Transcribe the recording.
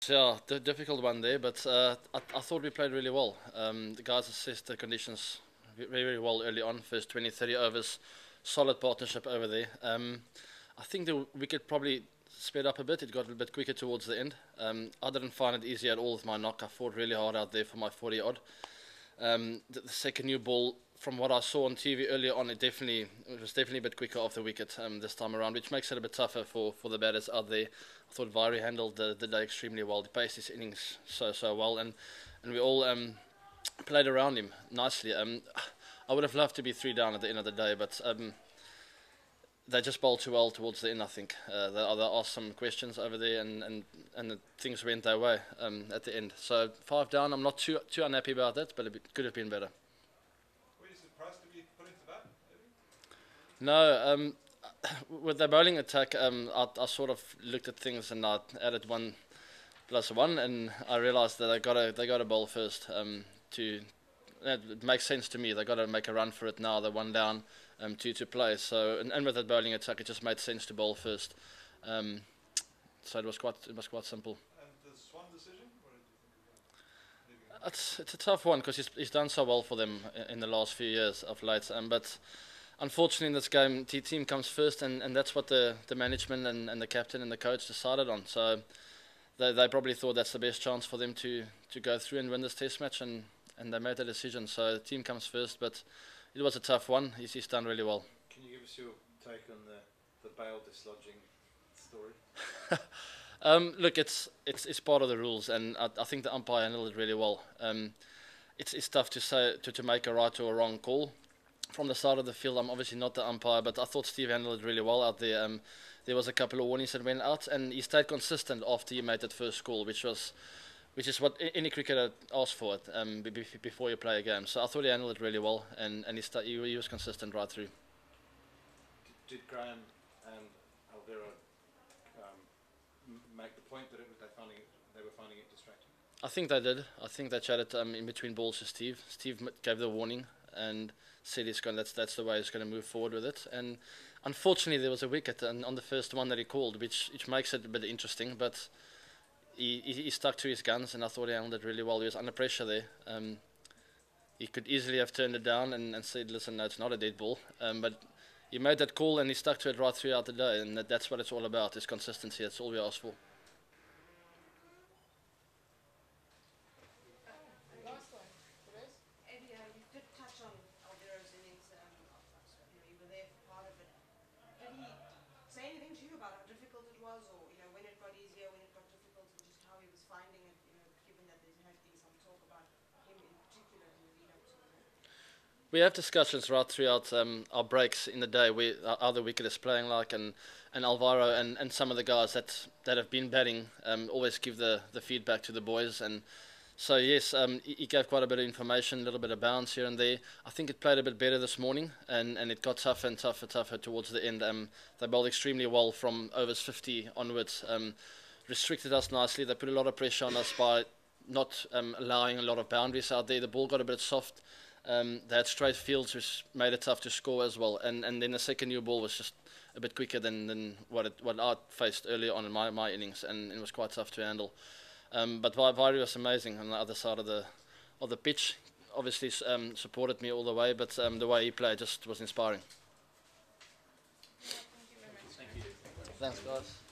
Yeah, difficult one there, but I thought we played really well. The guys assessed the conditions very well early on, first 20, 30 overs, solid partnership over there. I think the wicket probably sped up a bit, it got a little bit quicker towards the end. I didn't find it easy at all with my knock, I fought really hard out there for my 40 odd. The second new ball, from what I saw on TV earlier on, it was definitely a bit quicker off the wicket this time around, which makes it a bit tougher for the batters out there. I thought Villiers handled the day extremely well. He paced his innings so well, and we all played around him nicely. I would have loved to be 3 down at the end of the day, but they just bowled too well towards the end, I think. They asked some questions over there, and things went their way at the end. So 5 down, I'm not too unhappy about that, but it could have been better. Were you surprised to be put into that, maybe? No, with the bowling attack, I sort of looked at things and I added 1+1, and I realised that they got to bowl first. It makes sense to me. They got to make a run for it now. They're 1 down, 2 to play. So and with that bowling attack, it just made sense to bowl first. So it was quite simple. And the Swan decision, what did you think of that? It's a tough one because he's done so well for them in the last few years of late. But unfortunately in this game, the team comes first, and that's what the management and the captain and the coach decided on. So they probably thought that's the best chance for them to go through and win this test match, and they made the decision. So the team comes first, but it was a tough one. He's done really well. Can you give us your take on the bail dislodging story? Look, it's part of the rules, and I think the umpire handled it really well. It's tough to say to make a right or a wrong call from the side of the field. I'm obviously not the umpire, but I thought Steve handled it really well out there. There was a couple of warnings that went out, and he stayed consistent after he made that first call, which is what any cricketer asks for it before you play a game. So I thought he handled it really well, and he was consistent right through. Did Graham and Alvaro make the point that they were finding it distracting? I think they did. I think they chatted in between balls to Steve. Steve gave the warning and said that's the way he's going to move forward with it. And unfortunately, there was a wicket on the first one that he called, which makes it a bit interesting. But he stuck to his guns, and I thought he handled it really well. He was under pressure there. He could easily have turned it down and said, "Listen, no, it's not a dead ball." But he made that call, and he stuck to it right throughout the day. And that's what it's all about: is consistency. That's all we ask for. Say anything to you about how difficult it was, or when it got easier, when it got difficult, and just how he was finding it, given that there has been some talk about him in particular in the lead up to it? We have discussions right throughout our breaks in the day where other wicket is playing like, and Alvaro and some of the guys that have been batting always give the feedback to the boys. And so yes, he gave quite a bit of information, a little bit of bounce here and there. I think it played a bit better this morning, and it got tougher and tougher towards the end. They bowled extremely well from overs 50 onwards, restricted us nicely. They put a lot of pressure on us by not allowing a lot of boundaries out there. The ball got a bit soft. They had straight fields, which made it tough to score as well. And then the second new ball was just a bit quicker than what I faced earlier on in my innings, and it was quite tough to handle. But Villiers was amazing on the other side of the pitch. Obviously supported me all the way, but the way he played just was inspiring. Thank you very much. Thank you. Thanks, guys.